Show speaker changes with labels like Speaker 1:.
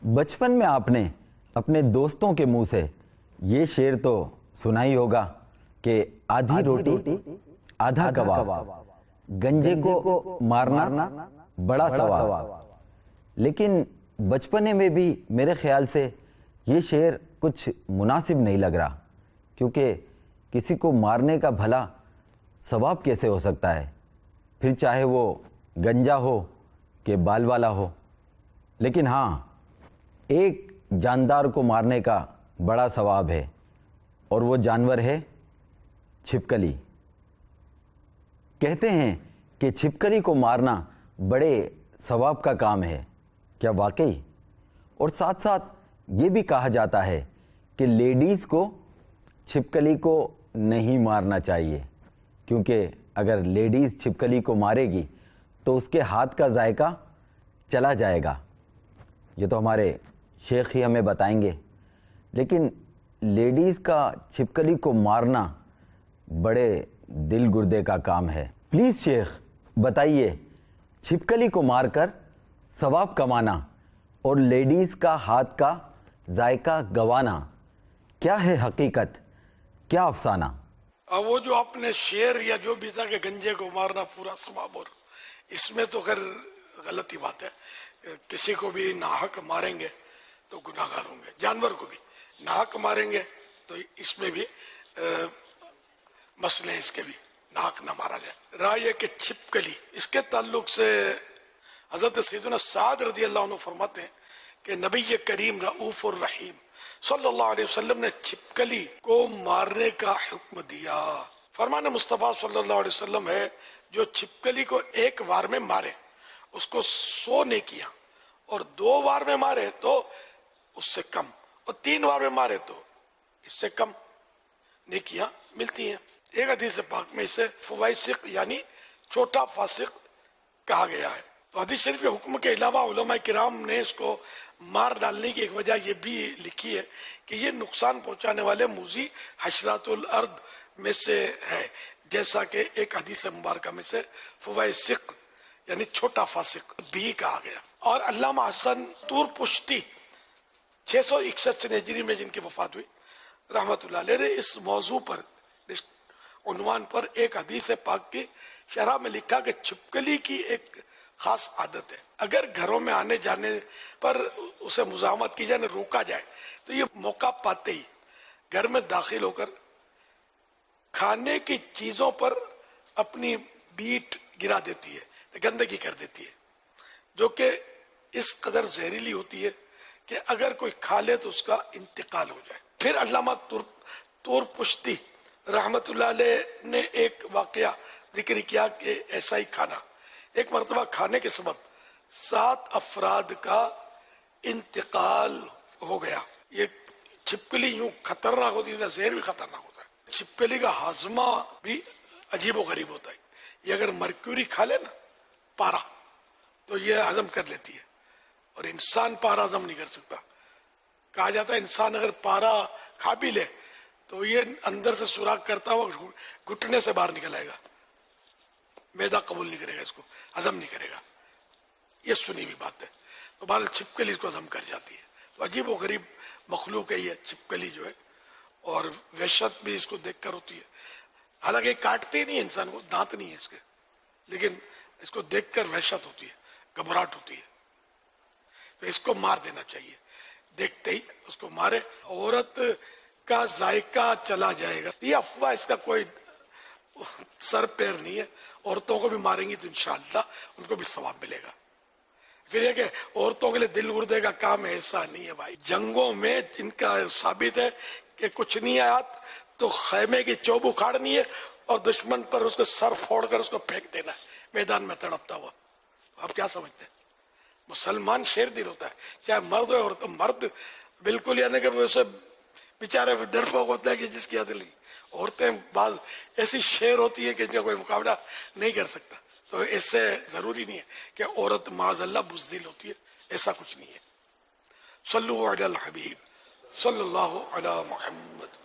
Speaker 1: بچپن میں آپ نے اپنے دوستوں کے منہ سے یہ شعر تو سنا ہی ہوگا کہ آدھی روٹی آدھا کباب، گنجے کو مارنا بڑا ثواب۔ لیکن بچپنے میں بھی میرے خیال سے یہ شعر کچھ مناسب نہیں لگ رہا، کیونکہ کسی کو مارنے کا بھلا ثواب کیسے ہو سکتا ہے، پھر چاہے وہ گنجا ہو کہ بال والا ہو۔ لیکن ہاں، ایک جاندار کو مارنے کا بڑا ثواب ہے، اور وہ جانور ہے چھپکلی۔ کہتے ہیں کہ چھپکلی کو مارنا بڑے ثواب کا کام ہے، کیا واقعی؟ اور ساتھ ساتھ یہ بھی کہا جاتا ہے کہ لیڈیز کو چھپکلی کو نہیں مارنا چاہیے، کیونکہ اگر لیڈیز چھپکلی کو مارے گی تو اس کے ہاتھ کا ذائقہ چلا جائے گا۔ یہ تو ہمارے شیخ ہی ہمیں بتائیں گے، لیکن لیڈیز کا چھپکلی کو مارنا بڑے دل گردے کا کام ہے۔ پلیز شیخ بتائیے، چھپکلی کو مار کر ثواب کمانا اور لیڈیز کا ہاتھ کا ذائقہ گوانا، کیا ہے حقیقت، کیا افسانہ؟
Speaker 2: وہ جو آپ نے شعر یا جو بھی تھا کہ گنجے کو مارنا پورا ثواب، اور اس میں تو خیر غلطی بات ہے۔ کسی کو بھی ناحق ماریں گے تو گناہ گار ہوں گے، جانور کو بھی ناحق ماریں گے تو اس میں بھی مسئلے ہیں، اس کے بھی ناحق نہ مارا جائے۔ رائے کہ چھپکلی، اس کے تعلق سے حضرت سیدنا سعد رضی اللہ عنہ فرماتے ہیں کہ نبی کریم رؤوف الرحیم صلی اللہ علیہ وسلم نے چھپکلی کو مارنے کا حکم دیا۔ فرمان مصطفیٰ صلی اللہ علیہ وسلم ہے، جو چھپکلی کو ایک وار میں مارے اس کو 100 نیکیاں، اور 2 بار میں مارے تو اس سے کم، اور 3 بار میں مارے تو اس سے کم نیکیاں ملتی ہیں۔ ایک حدیث پاک میں اسے فوائسق یعنی چھوٹا فاسق کہا گیا ہے۔ تو حدیث شریف کے حکم کے علاوہ علماء کرام نے اس کو مار ڈالنے کی ایک وجہ یہ بھی لکھی ہے کہ یہ نقصان پہنچانے والے موذی حشرات الارض میں سے ہے، جیسا کہ ایک حدیث مبارکہ میں سے فوائسق یعنی چھوٹا فاسق بھی کہا گیا۔ اور علامہ حسن طور پشتی 661 سے ہجری میں جن کی وفات ہوئی رحمت اللہ علیہ نے اس موضوع پر، اس عنوان پر ایک حدیث پاک کی شرح میں لکھا کہ چھپکلی کی ایک خاص عادت ہے، اگر گھروں میں آنے جانے پر اسے مزاحمت کی جائے، روکا جائے تو یہ موقع پاتے ہی گھر میں داخل ہو کر کھانے کی چیزوں پر اپنی بیٹ گرا دیتی ہے، گندگی کر دیتی ہے، جو کہ اس قدر زہریلی ہوتی ہے کہ اگر کوئی کھا لے تو اس کا انتقال ہو جائے۔ پھر علامہ طور پشتی رحمت اللہ علیہ نے ایک واقعہ ذکر کیا کہ ایسا ہی کھانا، ایک مرتبہ کھانے کے سبب 7 افراد کا انتقال ہو گیا۔ یہ چھپکلی یوں خطرناک ہوتی ہے، زہر بھی خطرناک ہوتا ہے۔ چھپکلی کا ہاضمہ بھی عجیب و غریب ہوتا ہے، یہ اگر مرکوری کھا لے نا، پارا، تو یہ ہضم کر لیتی ہے، اور انسان پارا ہضم نہیں کر سکتا۔ کہا جاتا ہے انسان اگر پارا کھا بھی لے تو یہ اندر سے سوراخ کرتا ہوا گھٹنے سے باہر نکل آئے گا، معدہ قبول نہیں کرے گا، اس کو ہضم نہیں کرے گا، یہ سنی بھی بات ہے۔ تو بہرحال چھپکلی اس کو ہضم کر جاتی ہے۔ تو عجیب و غریب مخلوق ہے یہ چھپکلی جو ہے، اور وحشت بھی اس کو دیکھ کر ہوتی ہے۔ حالانکہ کاٹتے نہیں انسان کو، دانت نہیں ہے اس کے، لیکن اس کو دیکھ کر وحشت ہوتی ہے، گھبراہٹ ہوتی ہے۔ تو اس کو مار دینا چاہیے، دیکھتے ہی اس کو مارے۔ عورت کا ذائقہ چلا جائے گا، یہ افواہ، اس کا کوئی سر پیر نہیں ہے۔ عورتوں کو بھی ماریں گی تو انشاءاللہ ان کو بھی ثواب ملے گا۔ پھر یہ کہ عورتوں کے لیے دل گردے کا کام ایسا نہیں ہے بھائی۔ جنگوں میں جن کا ثابت ہے کہ کچھ نہیں آیا تو خیمے کی چوب اکھاڑنی ہے اور دشمن پر اس کو سر پھوڑ کر اس کو پھینک دینا ہے میدان میں تڑپتا ہوا۔ آپ کیا سمجھتے ہیں؟ مسلمان شیر دل ہوتا ہے، چاہے مرد ہو عورت۔ مرد بالکل یعنی کہ وہ اسے بیچارے ڈرپوک ہوتا ہے کہ جس کی عدل نہیں۔ عورتیں بعض ایسی شیر ہوتی ہے کہ جن کا کوئی مقابلہ نہیں کر سکتا۔ تو اس سے ضروری نہیں ہے کہ عورت معاذ اللہ بزدل ہوتی ہے، ایسا کچھ نہیں ہے۔ صلو علی الحبیب صلی اللہ علی محمد۔